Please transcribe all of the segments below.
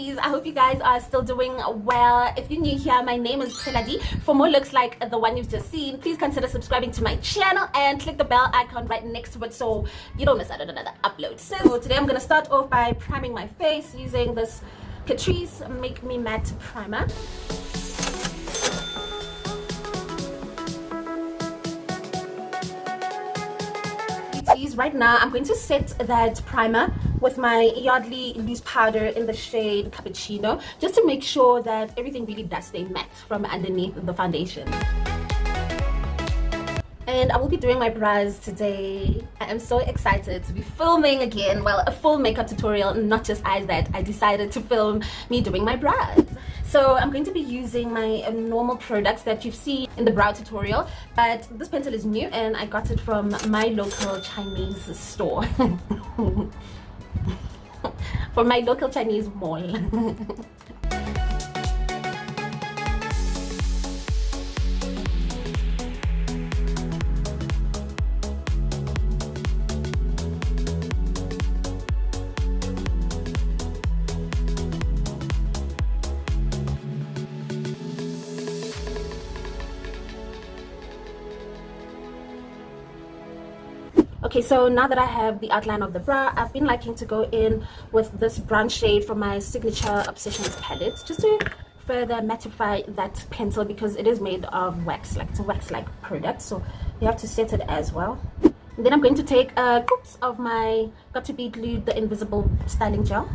beauties. I hope you guys are still doing well. If you're new here, my name is Peladi. For more looks like the one you've just seen, please consider subscribing to my channel and click the bell icon right next to it so you don't miss out on another upload. So today I'm gonna start off by priming my face using this Catrice Make Me Matte Primer. Right now I'm going to set that primer with my Yardley loose powder in the shade Cappuccino, just to make sure that everything really does stay matte from underneath the foundation. And I will be doing my brows today. I am so excited to be filming again, well, a full makeup tutorial, not just eyes, that I decided to film me doing my brows. So I'm going to be using my normal products that you've seen in the brow tutorial, but this pencil is new and I got it from my local Chinese store. From my local Chinese mall. Okay, so now that I have the outline of the brow, I've been liking to go in with this brown shade from my signature Obsessions palette, just to further mattify that pencil, because it is made of wax, like it's a wax-like product, so you have to set it as well. And then I'm going to take a scoop of my Got to Be Glued the Invisible styling gel.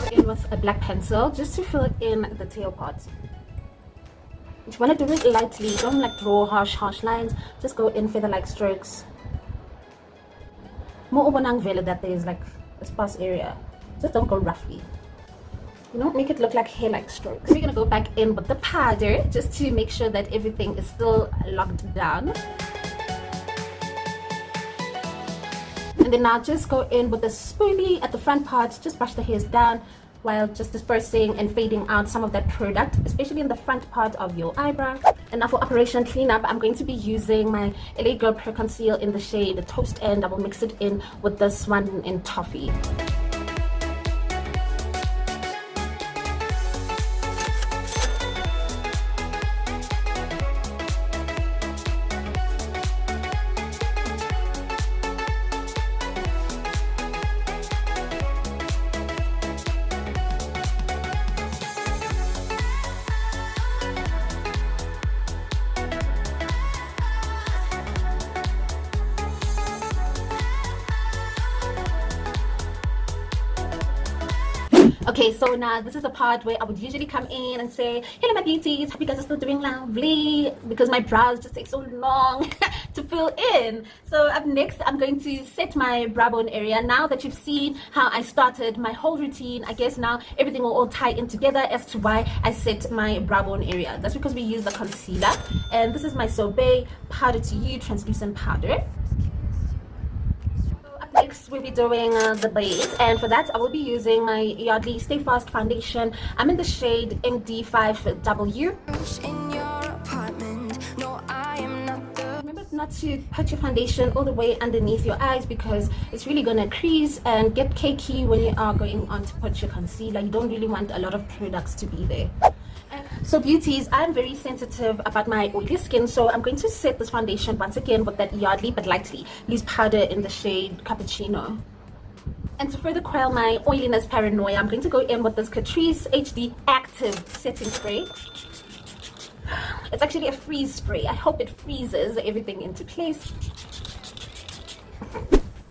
Go in with a black pencil just to fill in the tail part. You want to do it lightly, don't like draw harsh lines, just go in feather-like strokes. More obanang vela that there is like a sparse area, just don't go roughly. You know, make it look like hair-like strokes. We're gonna go back in with the powder just to make sure that everything is still locked down. And then now just go in with the spoolie at the front part, just brush the hairs down, while just dispersing and fading out some of that product, especially in the front part of your eyebrow. And now for Operation Cleanup, I'm going to be using my LA Girl Pro Conceal in the shade Toast, and I will mix it in with this one in Toffee. Okay, so now this is the part where I would usually come in and say, hello my beauties, hope you guys are still doing lovely, because my brows just take so long to fill in. So up next, I'm going to set my brow bone area. Now that you've seen how I started my whole routine, I guess now everything will all tie in together as to why I set my brow bone area. That's because we use the concealer, and this is my Sorbet Powder to You translucent powder. Next, we'll be doing the base, and for that I will be using my Yardley Stay Fast foundation. I'm in the shade MD5W. Remember not to put your foundation all the way underneath your eyes, because it's really gonna crease and get cakey when you are going on to put your concealer. You don't really want a lot of products to be there. So beauties, I'm very sensitive about my oily skin, so I'm going to set this foundation once again with that Yardley but lightly loose powder in the shade Cappuccino. And to further quell my oiliness paranoia, I'm going to go in with this Catrice HD Active Setting Spray. It's actually a freeze spray. I hope it freezes everything into place.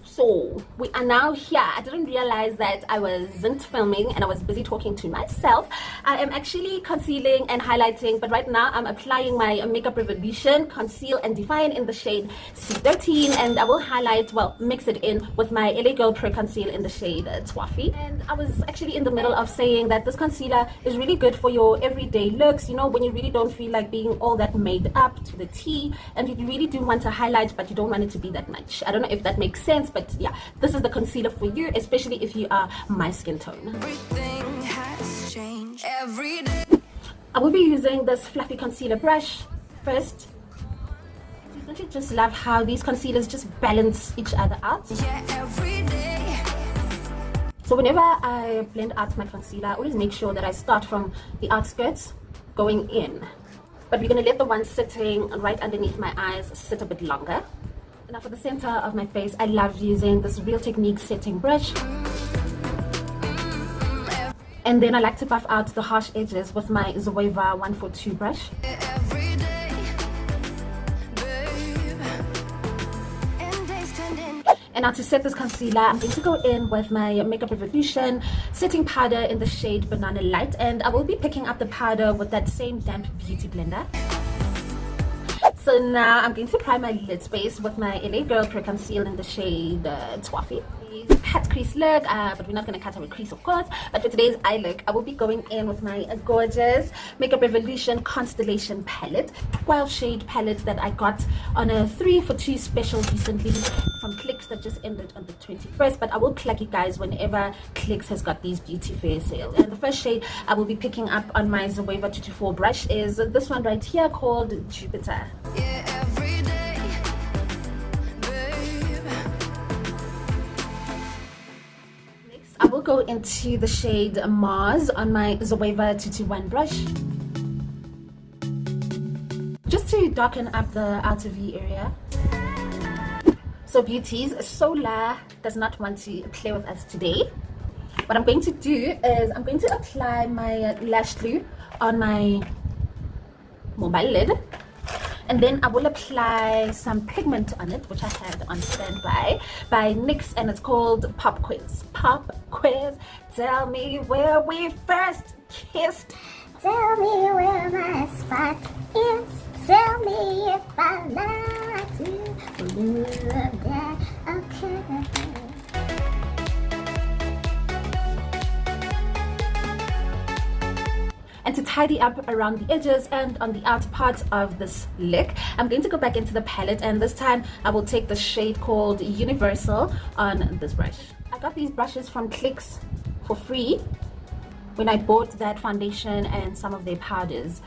So we are now here. I didn't realize that I wasn't filming and I was busy talking to myself. I am actually concealing and highlighting, but right now I'm applying my Makeup Revolution Conceal and Define in the shade C13, and I will highlight, well, mix it in with my LA Girl Pro Conceal in the shade Toffee. And I was actually in the middle of saying that this concealer is really good for your everyday looks, you know, when you really don't feel like being all that made up to the T, and you really do want to highlight, but you don't want it to be that much. I don't know if that makes sense, but yeah, this is the concealer for you, especially if you are my skin tone. Everything has changed every day. I will be using this fluffy concealer brush first. Don't you just love how these concealers just balance each other out? Yeah, every day. So whenever I blend out my concealer, I always make sure that I start from the outskirts going in. But we're going to let the one sitting right underneath my eyes sit a bit longer. Now for the center of my face, I love using this Real Technique setting brush. And then I like to buff out the harsh edges with my Zoeva 142 brush. Every day, babe. And days turned in. And now to set this concealer, I'm going to go in with my Makeup Revolution setting powder in the shade Banana Light. And I will be picking up the powder with that same damp beauty blender. So now I'm going to prime my lid space with my LA Girl Pro Conceal in the shade Twaffy. Cut crease look, but we're not going to cut our crease, of course. But for today's eye look, I will be going in with my gorgeous Makeup Revolution Constellation palette, 12 shade palette that I got on a 3 for 2 special recently from Clicks that just ended on the 21st. But I will plug you guys whenever Clicks has got these beauty fair sale. And the first shade I will be picking up on my Zoeva 224 brush is this one right here called Jupiter. Yeah, every day. I will go into the shade Mars on my Zoeva 221 brush, just to darken up the outer V area. So Beauties, Solar does not want to play with us today. What I'm going to do is I'm going to apply my lash glue on my mobile lid. And then I will apply some pigment on it, which I had on standby by NYX, and it's called Pop Quiz. Pop Quiz, tell me where we first kissed. Tell me where my spot is. Tell me if I like to love that. Okay. And to tidy up around the edges and on the outer parts of this look, I'm going to go back into the palette, and this time I will take the shade called Universal on this brush. I got these brushes from Clicks for free when I bought that foundation and some of their powders.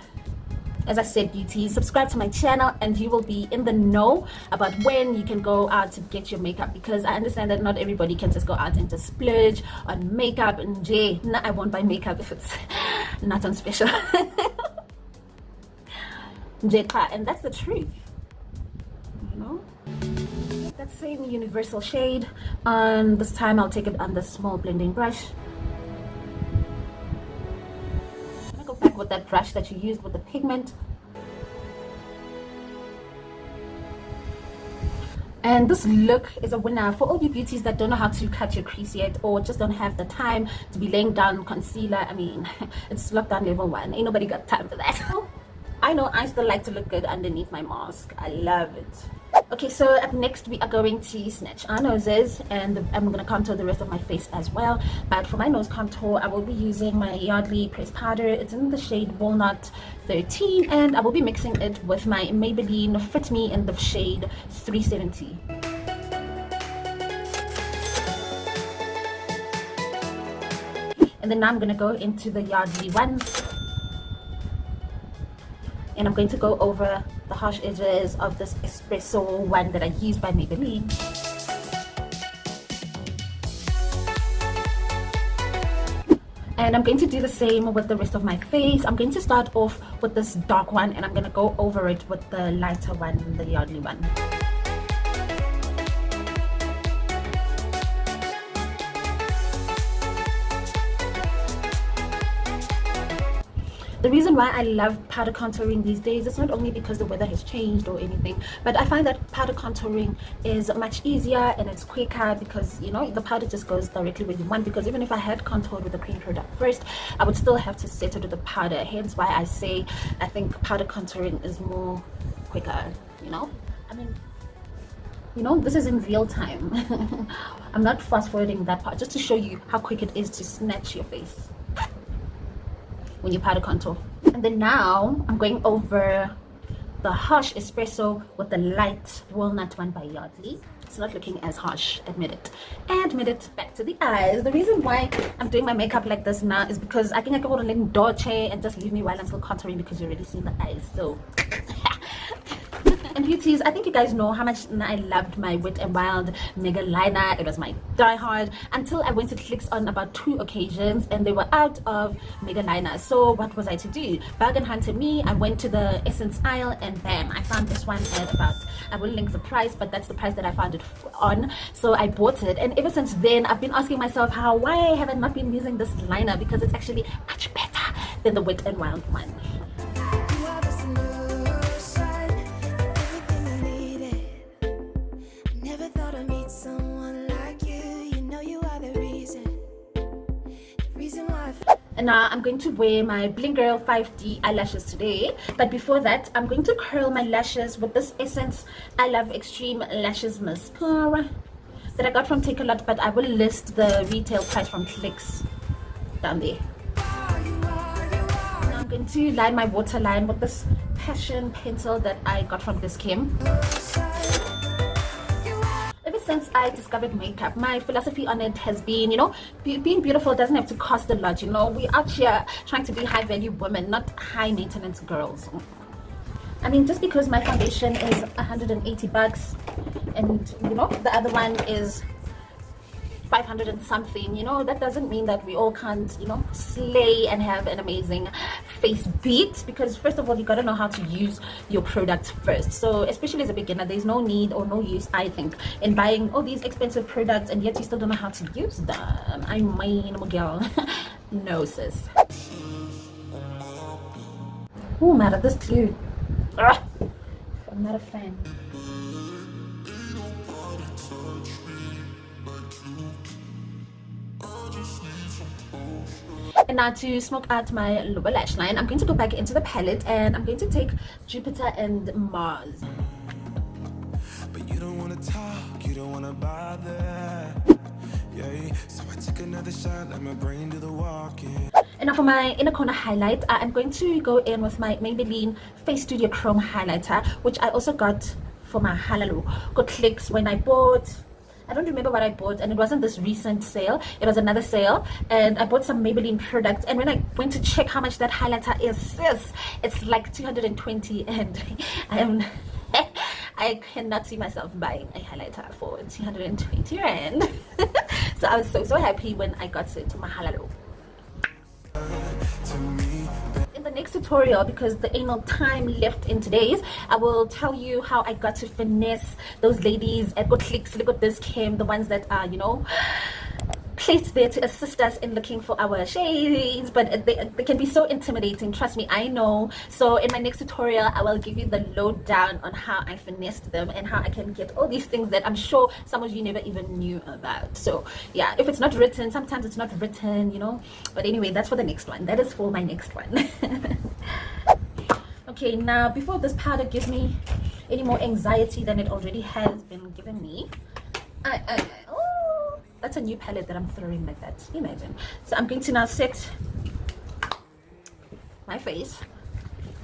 As I said, Beauties, subscribe to my channel and you will be in the know about when you can go out to get your makeup, because I understand that not everybody can just go out and just splurge on makeup and jay. No, I won't buy makeup if it's not on special. And that's the truth, you know. That same universal shade, on this time I'll take it on the small blending brush. Back with that brush that you used with the pigment, and this look is a winner for all you beauties that don't know how to cut your crease yet, or just don't have the time to be laying down concealer. I mean, it's lockdown level 1, ain't nobody got time for that. I know I still like to look good underneath my mask. I love it. Okay, so up next we are going to snatch our noses, and I'm going to contour the rest of my face as well. But for my nose contour, I will be using my Yardley pressed powder. It's in the shade Walnut 13, and I will be mixing it with my Maybelline Fit Me in the shade 370. And then now I'm going to go into the Yardley one, and I'm going to go over the harsh edges of this espresso one that I used by Maybelline. And I'm going to do the same with the rest of my face. I'm going to start off with this dark one, and I'm going to go over it with the lighter one, the Yardley one. The reason why I love powder contouring these days is not only because the weather has changed or anything, but I find that powder contouring is much easier and it's quicker, because you know the powder just goes directly where you want. Because even if I had contoured with the cream product first, I would still have to set it with the powder. Hence why I say I think powder contouring is more quicker, you know. I mean, you know, this is in real time. I'm not fast forwarding that part, just to show you how quick it is to snatch your face when you powder contour. And then now I'm going over the harsh espresso with the light walnut one by Yardley. It's not looking as harsh, admit it. And admit it, back to the eyes. The reason why I'm doing my makeup like this now is because I think I can hold a little dolce and just leave me while I'm still contouring, because you already seen the eyes. So and beauties, I think you guys know how much I loved my Wet n Wild mega liner. It was my diehard until I went to Clicks on about 2 occasions and they were out of mega liner. So what was I to do? Bargain hunted me. I went to the essence aisle and bam, I found this one at about, I will link the price, but that's the price that I found it on. So I bought it, and ever since then I've been asking myself why have I not been using this liner, because it's actually much better than the Wet n Wild one. You are the solution, everything I needed. I never thought I'd meet someone like you. You know you are the reason why And now I'm going to wear my Bling Girl 5D eyelashes today, but before that I'm going to curl my lashes with this Essence I Love Extreme Lashes mascara that I got from Take A Lot, but I will list the retail price from Clicks down there. Now I'm going to line my waterline with this Passion pencil that I got from this Kim. Ever since I discovered makeup, my philosophy on it has been, you know, being beautiful doesn't have to cost a lot. You know, we're out here trying to be high value women, not high maintenance girls. I mean, just because my foundation is 180 bucks and you know the other one is 500 and something, you know, that doesn't mean that we all can't, you know, slay and have an amazing face beat. Because first of all, you got to know how to use your products first. So especially as a beginner, there's no need or no use, I think, in buying all these expensive products and yet you still don't know how to use them. I mean, girl. No, sis. Oh, I'm out of this glue. Ugh. I'm not a fan. And now to smoke out my lower lash line, I'm going to go back into the palette and I'm going to take Jupiter and Mars. But you don't want to talk, you don't want to bother. Yeah, so I took another shot, let my brain do the walking. And now for my inner corner highlight, I'm going to go in with my Maybelline Face Studio Chrome highlighter, which I also got for my Halalu. Got Clicks when I bought, I don't remember what I bought, and it wasn't this recent sale, it was another sale, and I bought some Maybelline products, and when I went to check how much that highlighter is, sis, it's like 220, and I cannot see myself buying a highlighter for 220 rand. So I was so happy when I got it to my Halalu. In the next tutorial, because there ain't no time left in today's, I will tell you how I got to finesse those ladies at Go Clicks, look at this Kim, the ones that are, you know, placed there to assist us in looking for our shades, but they can be so intimidating, trust me, I know. So in my next tutorial I will give you the lowdown on how I finessed them and how I can get all these things that I'm sure some of you never even knew about. So yeah, if it's not written, sometimes it's not written, you know, but anyway, that's for the next one. That is for my next one. Okay, now before this powder gives me any more anxiety than it already has been giving me, oh, that's a new palette that I'm throwing like that, imagine. So I'm going to now set my face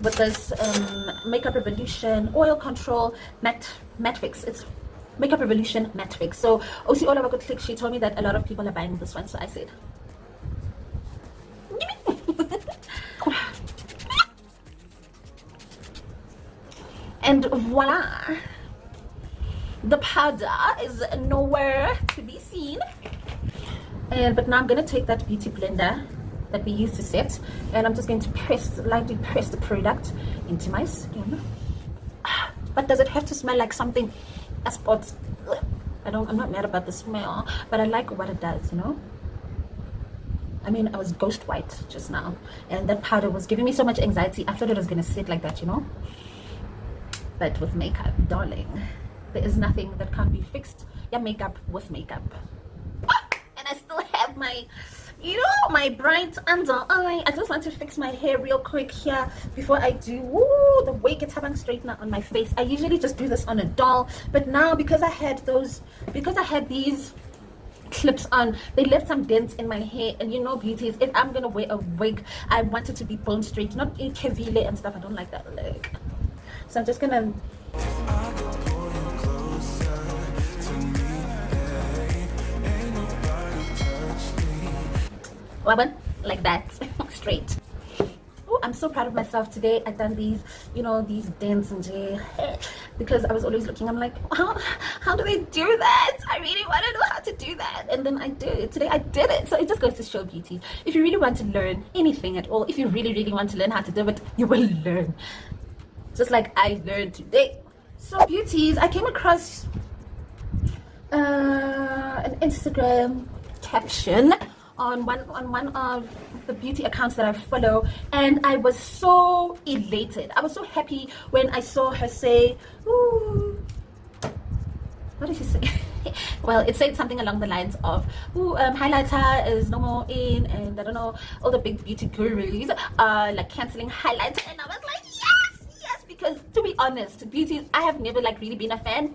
with this Makeup Revolution Oil Control Matte Fix. It's Makeup Revolution Matte Fix. So OC all over Click, she told me that a lot of people are buying this one, so I said and voila, the powder is nowhere to be seen. But now I'm going to take that beauty blender that we used to set, and I'm just going to lightly press the product into my skin. But does it have to smell like something? Spots. I'm not mad about the smell, but I like what it does, you know. I mean, I was ghost white just now, and that powder was giving me so much anxiety. I thought it was going to sit like that, you know. But with makeup, darling, there is nothing that can't be fixed. Yeah, makeup with makeup. And I still have my, you know, my bright under eye. I just want to fix my hair real quick here before I do the wig tabang straightener on my face. I usually just do this on a doll, but now because I had these clips on, they left some dents in my hair. And you know, beauties, if I'm gonna wear a wig, I want it to be bone straight, not a kevile and stuff. I don't like that look. So I'm just gonna like that, straight. Oh, I'm I'm so proud of myself today. I've done these, you know, these dents and because I was always looking, I'm like, how do they do that? I really want to know how to do that. And then I did it. Today I did it. So it just goes to show, beauties, if you really want to learn anything at all, if you really want to learn how to do it, you will learn. Just like I learned today. So beauties, I came across an Instagram caption on one of the beauty accounts that I follow, and I was so elated. I was so happy when I saw her say, ooh, what did she say? Well, it said something along the lines of, ooh, highlighter is no more in, and I don't know, all the big beauty gurus are like canceling highlighter. And I was like, yes, because to be honest, beauties, I have never like really been a fan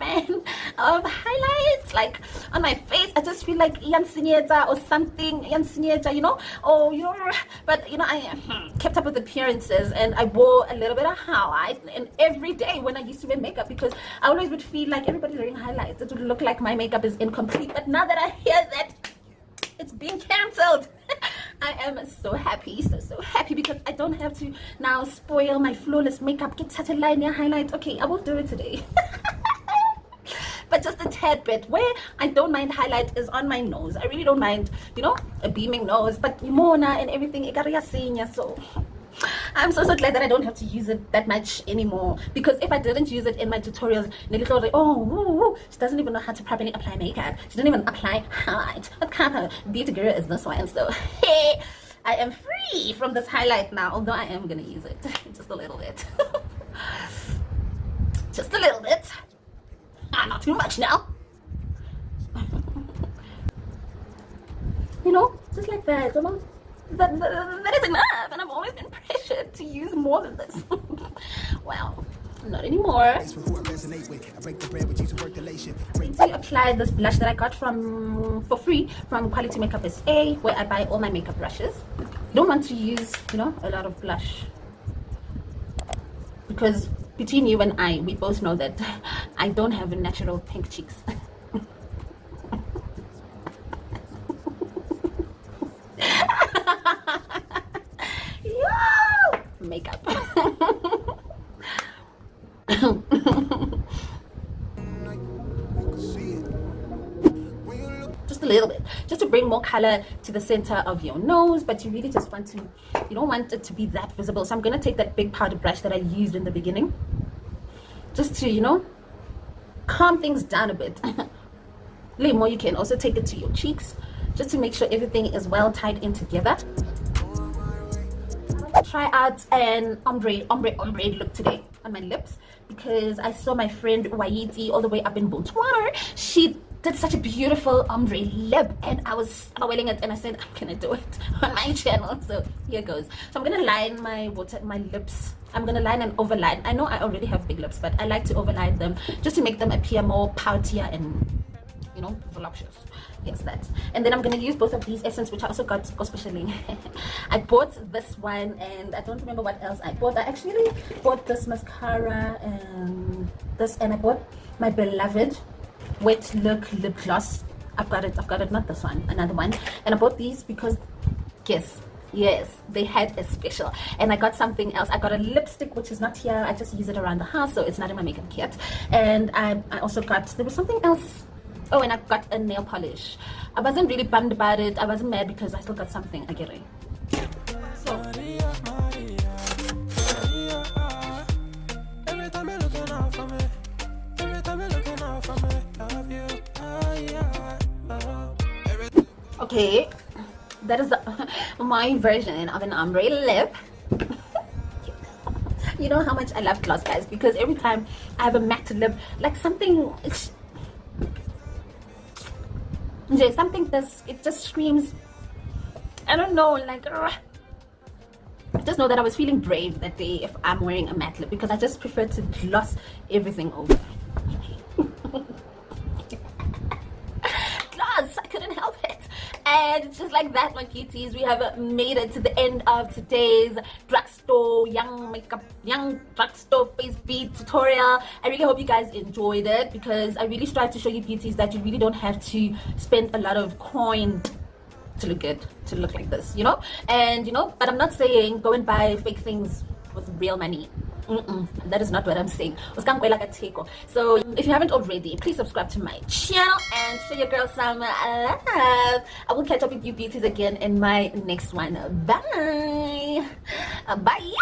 of highlights like on my face. I just feel like yansinyeta or something, yansinyeta, you know, or you know, but you know, I kept up with appearances, and I wore a little bit of highlight and every day when I used to wear makeup, because I always would feel like everybody's wearing highlights. It would look like my makeup is incomplete. But now that I hear that it's being cancelled, I am so happy, so happy, because I don't have to now spoil my flawless makeup. Get such a liner highlight. Okay, I will do it today. But just a tad bit. Where I don't mind highlight is on my nose. I really don't mind, you know, a beaming nose, but mona and everything, so I'm so glad that I don't have to use it that much anymore, because if I didn't use it in my tutorials, thought like, oh, she doesn't even know how to properly apply makeup. She didn't even apply highlight. What kind of beauty girl is this one? So hey, I am free from this highlight now, although I am gonna use it just a little bit. Just a little bit. Not too much now. You know, just like that, you know? That is enough, and I've always been pressured to use more than this. Well, not anymore. I'm going to apply this blush that I got for free from Quality Makeup SA, where I buy all my makeup brushes. Don't want to use, you know, a lot of blush, because between you and I, we both know that I don't have natural pink cheeks. Makeup. Just a little bit, just to bring more color to the center of your nose, but you really just want to, you don't want it to be that visible. So I'm going to take that big powder brush that I used in the beginning, just to, you know, calm things down a bit. More, you can also take it to your cheeks, just to make sure everything is well tied in together. Try out an ombre look today on my lips, because I saw my friend Waiti all the way up in Botswana. She did such a beautiful ombre lip, and I was smelling it, and I said, I'm gonna do it on my channel. So here goes. So I'm gonna line my lips. I'm gonna line and overline. I know I already have big lips, but I like to overline them just to make them appear more poutier and, you know, voluptuous. Yes, that. And then I'm gonna use both of these essence, which I also got specially. I bought this one, and I don't remember what else I bought. I actually bought this mascara and this, and I bought my beloved Wet Look lip gloss. I've got it, not this one, another one. And I bought these because yes, they had a special. And I got something else. I got a lipstick, which is not here. I just use it around the house, so it's not in my makeup kit. And I also got, there was something else. Oh, and I got a nail polish. I wasn't really bummed about it. I wasn't mad because I still got something. I get it. So okay, that is my version of an ombre lip. You know how much I love gloss, guys, because every time I have a matte lip, like something it just screams, I don't know, like just know that I was feeling brave that day if I'm wearing a matte lip, because I just prefer to gloss everything over. Gloss, I couldn't help it. And just like that, my cuties, we have made it to the end of today's drugstore young drugstore face bead tutorial. I really hope you guys enjoyed it, because I really strive to show you beauties that you really don't have to spend a lot of coin to look good, to look like this, you know. And you know, but I'm not saying go and buy fake things with real money. That is not what I'm saying. So if you haven't already, please subscribe to my channel and show your girl some love. I will catch up with you beauties again in my next one. Bye. Bye.